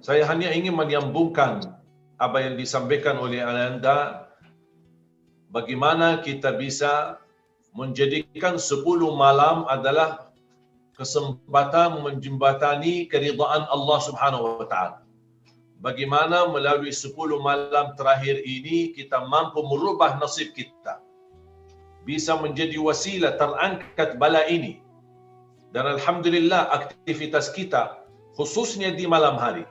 Saya hanya ingin menyambungkan apa yang disampaikan oleh Anda, bagaimana kita bisa menjadikan 10 malam adalah kesempatan menjembatani keridhaan Allah Subhanahu wa taala. Bagaimana melalui 10 malam terakhir ini kita mampu merubah nasib kita, bisa menjadi wasilah terangkat bala ini. Dan alhamdulillah aktivitas kita khususnya di malam hari.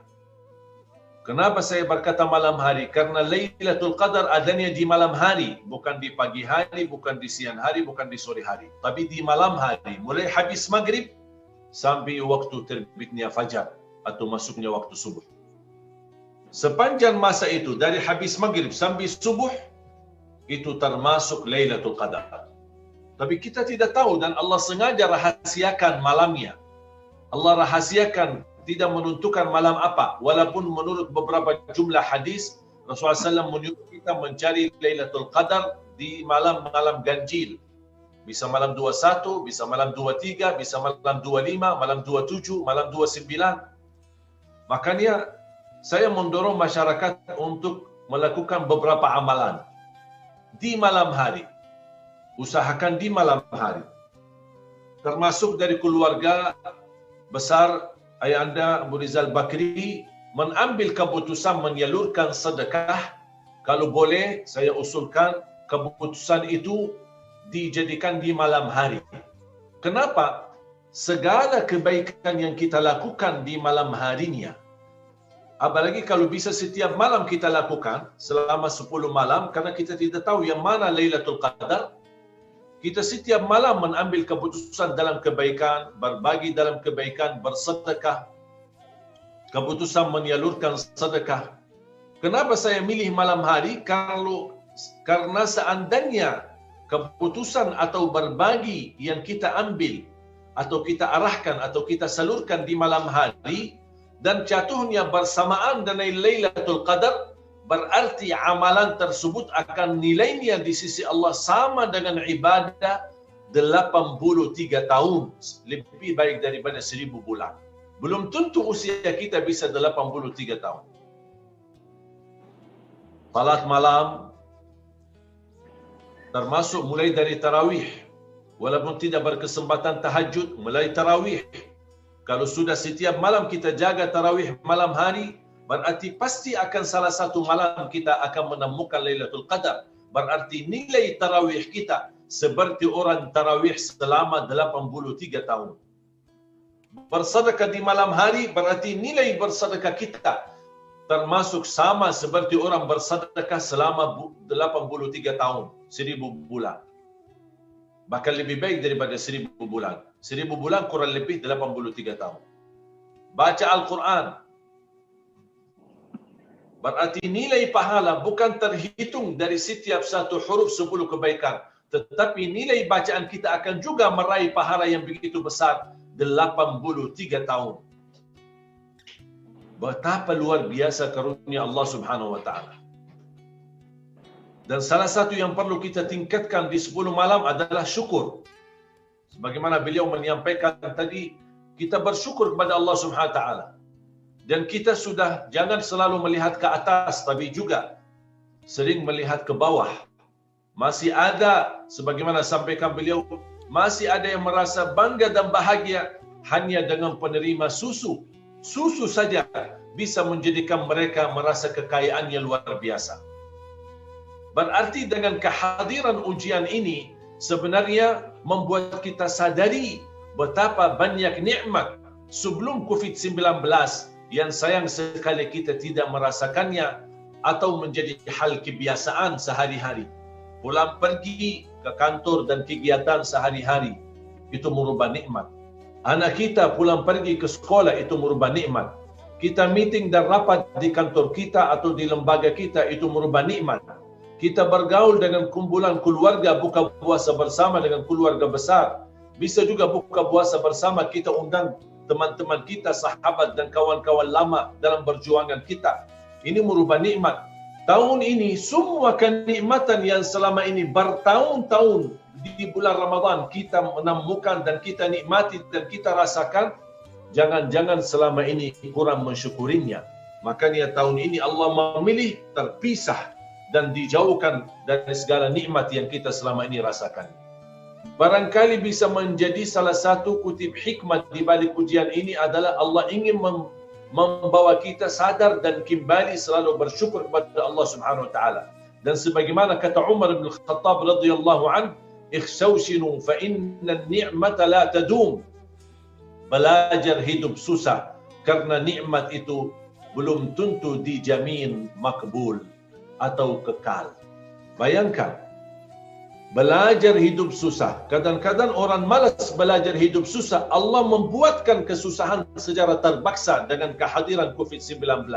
Kenapa saya berkata malam hari? Karena Lailatul Qadar adanya di malam hari, bukan di pagi hari, bukan di siang hari, bukan di sore hari, tapi di malam hari, mulai habis maghrib sampai waktu terbitnya fajar atau masuknya waktu subuh. Sepanjang masa itu, dari habis maghrib sampai subuh, itu termasuk Lailatul Qadar. Tapi kita tidak tahu, dan Allah sengaja rahasiakan malamnya. Allah rahasiakan, tidak menentukan malam apa. Walaupun menurut beberapa jumlah hadis, Rasulullah SAW menyuruh kita mencari Lailatul Qadar di malam-malam ganjil. Bisa malam 21, bisa malam 23, bisa malam 25, malam 27, malam 29. Makanya saya mendorong masyarakat untuk melakukan beberapa amalan di malam hari. Usahakan di malam hari. Termasuk dari keluarga besar ayah anda Abu Rizal Bakri mengambil keputusan menyalurkan sedekah. Kalau boleh saya usulkan keputusan itu dijadikan di malam hari. Kenapa? Segala kebaikan yang kita lakukan di malam harinya, apalagi kalau bisa setiap malam kita lakukan selama 10 malam, karena kita tidak tahu yang mana Lailatul Qadar. Kita setiap malam mengambil keputusan dalam kebaikan, berbagi dalam kebaikan, bersedekah, keputusan menyalurkan sedekah. Kenapa saya milih malam hari? Karena seandainya keputusan atau berbagi yang kita ambil atau kita arahkan atau kita salurkan di malam hari dan jatuhnya bersamaan dengan Lailatul Qadar, berarti amalan tersebut akan nilainya di sisi Allah sama dengan ibadah 83 tahun, lebih baik daripada 1000 bulan. Belum tentu usia kita bisa 83 tahun. Salat malam termasuk mulai dari tarawih, walaupun tidak berkesempatan tahajud, mulai tarawih. Kalau sudah setiap malam kita jaga tarawih malam hari, berarti pasti akan salah satu malam kita akan menemukan Lailatul Qadar. Berarti nilai tarawih kita seperti orang tarawih selama 83 tahun. Bersedekah di malam hari berarti nilai bersedekah kita termasuk sama seperti orang bersedekah selama 83 tahun, 1000 bulan. Bahkan lebih baik daripada 1000 bulan. 1000 bulan kurang lebih 83 tahun. Baca Al-Quran, berarti nilai pahala bukan terhitung dari setiap satu huruf 10 kebaikan, tetapi nilai bacaan kita akan juga meraih pahala yang begitu besar, 83 tahun. Betapa luar biasa karunia Allah Subhanahu wa taala. Dan salah satu yang perlu kita tingkatkan di 10 malam adalah syukur. Sebagaimana beliau menyampaikan tadi, kita bersyukur kepada Allah Subhanahu wa taala. Dan kita sudah jangan selalu melihat ke atas, tapi juga sering melihat ke bawah. Masih ada, sebagaimana sampaikan beliau, masih ada yang merasa bangga dan bahagia hanya dengan penerima susu. Susu saja bisa menjadikan mereka merasa kekayaan yang luar biasa. Berarti dengan kehadiran ujian ini sebenarnya membuat kita sadari betapa banyak nikmat sebelum COVID-19 yang sayang sekali kita tidak merasakannya atau menjadi hal kebiasaan sehari-hari. Pulang pergi ke kantor dan kegiatan sehari-hari itu merubah nikmat. Anak kita pulang pergi ke sekolah itu merubah nikmat. Kita meeting dan rapat di kantor kita atau di lembaga kita itu merubah nikmat. Kita bergaul dengan kumpulan keluarga, buka puasa bersama dengan keluarga besar. Bisa juga buka puasa bersama, kita undang teman-teman kita, sahabat dan kawan-kawan lama dalam perjuangan kita. Ini merubah nikmat. Tahun ini semua kenikmatan yang selama ini bertahun-tahun di bulan Ramadan kita menemukan dan kita nikmati dan kita rasakan, jangan-jangan selama ini kurang mensyukurinya. Makanya tahun ini Allah memilih terpisah dan dijauhkan dari segala nikmat yang kita selama ini rasakan. Barangkali bisa menjadi salah satu kutip hikmat di balik ujian ini adalah Allah ingin membawa kita sadar dan kembali selalu bersyukur kepada Allah Subhanahu wa taala. Dan sebagaimana kata Umar bin Khattab radhiyallahu anhu, "Ikhshawshinu fa inna an-ni'mata la tadum." Belajar hidup susah karena nikmat itu belum tentu dijamin makbul atau kekal. Bayangkan, belajar hidup susah. Kadang-kadang orang malas belajar hidup susah. Allah membuatkan kesusahan secara terpaksa dengan kehadiran COVID-19.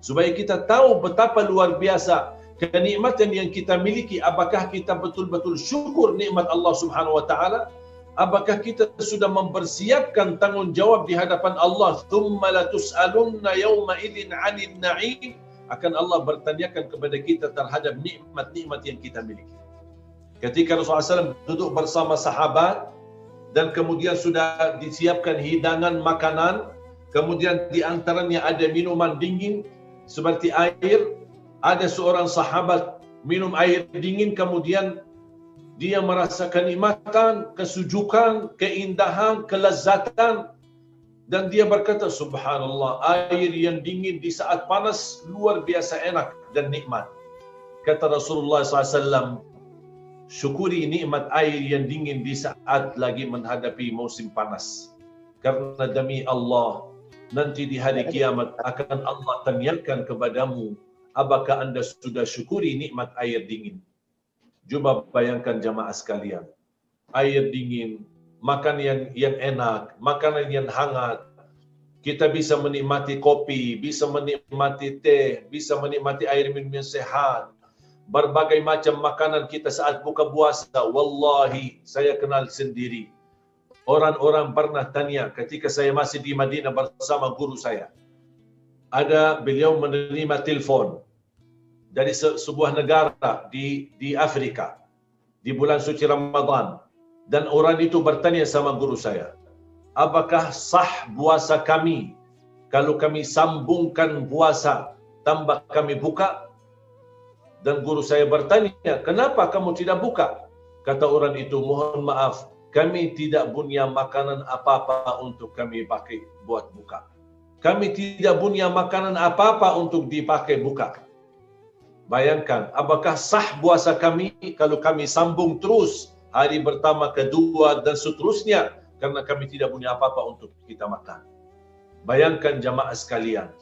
Supaya kita tahu betapa luar biasa kenikmatan yang kita miliki. Apakah kita betul-betul syukur nikmat Allah Subhanahu wa taala? Apakah kita sudah mempersiapkan tanggungjawab di hadapan Allah? Tsumma la tus'alunna yawma idzin 'anil na'im. Akan Allah bertanyakan kepada kita terhadap nikmat-nikmat yang kita miliki. Ketika Rasulullah SAW duduk bersama sahabat dan kemudian sudah disiapkan hidangan makanan, kemudian di antaranya ada minuman dingin seperti air, ada seorang sahabat minum air dingin, kemudian dia merasa kenikmatan, kesujukan, keindahan, kelezatan, dan dia berkata, subhanallah, air yang dingin di saat panas luar biasa enak dan nikmat. Kata Rasulullah SAW, syukuri nikmat air yang dingin di saat lagi menghadapi musim panas. Karena demi Allah, nanti di hari kiamat akan Allah tanyakan kepadamu, apakah anda sudah syukuri nikmat air dingin? Cuba bayangkan jamaah sekalian, air dingin, makanan yang enak, makanan yang hangat. Kita bisa menikmati kopi, bisa menikmati teh, bisa menikmati air minum yang sehat. Berbagai macam makanan kita saat buka puasa. Wallahi, saya kenal sendiri. Orang-orang pernah tanya ketika saya masih di Madinah bersama guru saya. Ada beliau menerima telefon dari sebuah negara di Afrika di bulan suci Ramadan, dan orang itu bertanya sama guru saya, apakah sah puasa kami kalau kami sambungkan puasa tambah kami buka? Dan guru saya bertanya, kenapa kamu tidak buka? Kata orang itu, mohon maaf, kami tidak punya makanan apa-apa untuk kami pakai buat buka. Kami tidak punya makanan apa-apa untuk dipakai buka. Bayangkan, apakah sah puasa kami kalau kami sambung terus hari pertama, kedua, dan seterusnya, karena kami tidak punya apa-apa untuk kita makan. Bayangkan jamaah sekalian,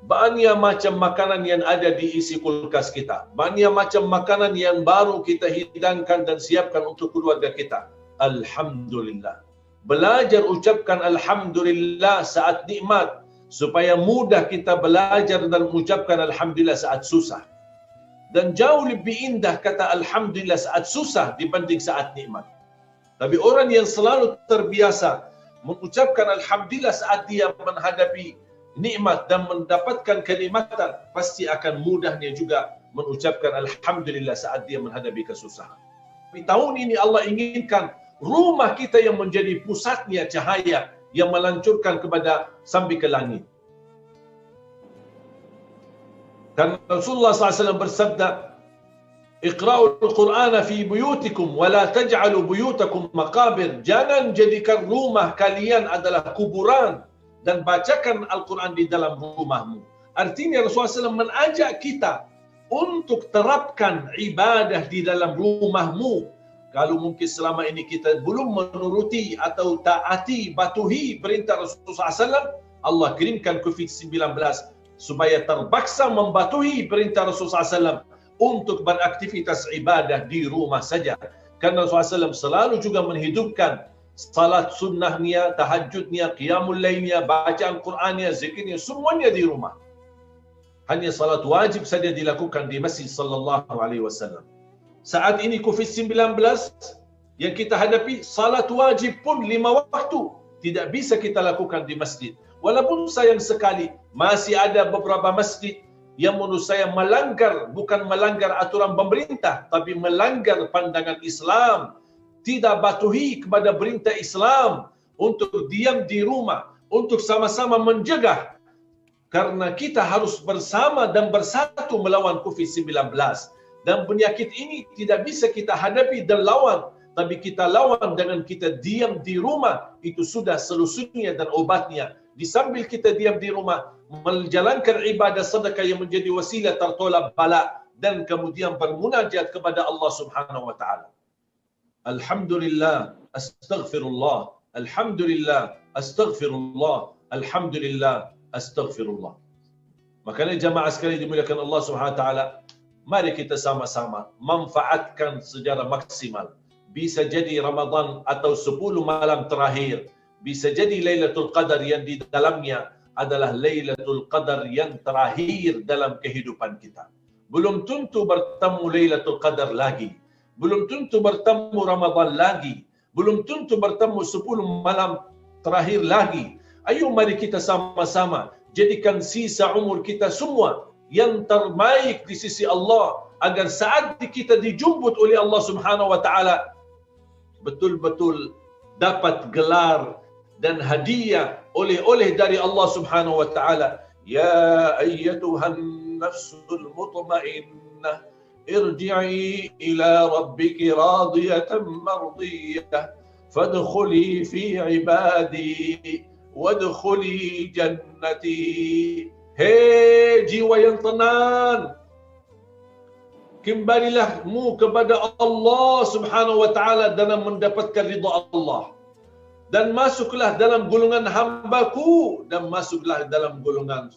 banyak macam makanan yang ada di isi kulkas kita, banyak macam makanan yang baru kita hidangkan dan siapkan untuk keluarga kita. Alhamdulillah. Belajar ucapkan Alhamdulillah saat nikmat, supaya mudah kita belajar dan mengucapkan Alhamdulillah saat susah. Dan jauh lebih indah kata Alhamdulillah saat susah dibanding saat nikmat. Tapi orang yang selalu terbiasa mengucapkan Alhamdulillah saat dia menghadapi nikmat dan mendapatkan kenikmatan, pasti akan mudahnya juga mengucapkan Alhamdulillah saat dia menghadapi kesusahan. Di tahun ini Allah inginkan rumah kita yang menjadi pusatnya cahaya yang melancurkan kepada sampai ke langit. Dan Rasulullah SAW bersabda, Iqra'ul Qur'ana fi buyutikum wa la taj'alu buyutakum maqabir. Jangan jadikan rumah kalian adalah kuburan dan bacakan Al-Quran di dalam rumahmu. Artinya Rasulullah SAW mengajak kita untuk terapkan ibadah di dalam rumahmu. Kalau mungkin selama ini kita belum menuruti atau taati, patuhi perintah Rasulullah SAW, Allah kirimkan COVID-19 supaya terpaksa membatuhi perintah Rasulullah SAW untuk beraktivitas ibadah di rumah saja. Karena Rasulullah SAW selalu juga menghidupkan salat sunnahnya, tahajudnya, qiyamul lailnya, bacaan Qur'annya, zikirnya, semuanya di rumah. Hanya salat wajib saja dilakukan di masjid sallallahu alaihi wasallam. Saat ini COVID-19 yang kita hadapi, salat wajib pun 5 waktu tidak bisa kita lakukan di masjid. Walaupun sayang sekali masih ada beberapa masjid yang menurut saya melanggar, bukan melanggar aturan pemerintah, tapi melanggar pandangan Islam, tidak patuhi kepada perintah Islam untuk diam di rumah, untuk sama-sama mencegah Karena kita harus bersama dan bersatu melawan COVID-19. Dan penyakit ini tidak bisa kita hadapi dan lawan, tapi kita lawan dengan kita diam di rumah. Itu sudah solusinya dan obatnya. Di sambil kita diam di rumah, menjalankan ibadah sedekah yang menjadi wasilah tertolak bala, dan kemudian bermunajat kepada Allah Subhanahu wa taala. Alhamdulillah, astaghfirullah. Alhamdulillah, astaghfirullah. Alhamdulillah, astaghfirullah. Makanya jamaah sekalian dimuliakan Allah Subhanahu wa taala, mari kita sama-sama manfaatkan secara maksimal. Bisa jadi Ramadan atau 10 malam terakhir, bisa jadi Lailatul Qadar yang di dalamnya adalah Lailatul Qadar yang terakhir dalam kehidupan kita. Belum tentu bertemu Lailatul Qadar lagi. Belum tentu bertemu Ramadan lagi. Belum tentu bertemu 10 malam terakhir lagi. Ayo mari kita sama-sama jadikan sisa umur kita semua yang terbaik di sisi Allah, agar saat kita dijemput oleh Allah Subhanahu wa taala betul-betul dapat gelar dan hadiah oleh-oleh dari Allah Subhanahu wa taala. Ya ayyatuhan nafsul mutmainnah irji'i ila rabbiki radiyatan mardiyah fadkhuli fi ibadi wadkhuli jannati. Hei jiwa yang tenang, kembalilah mu kepada Allah Subhanahu wa taala dalam mendapatkan ridha Allah, dan masuklah dalam golongan hamba-Ku, dan masuklah dalam golongan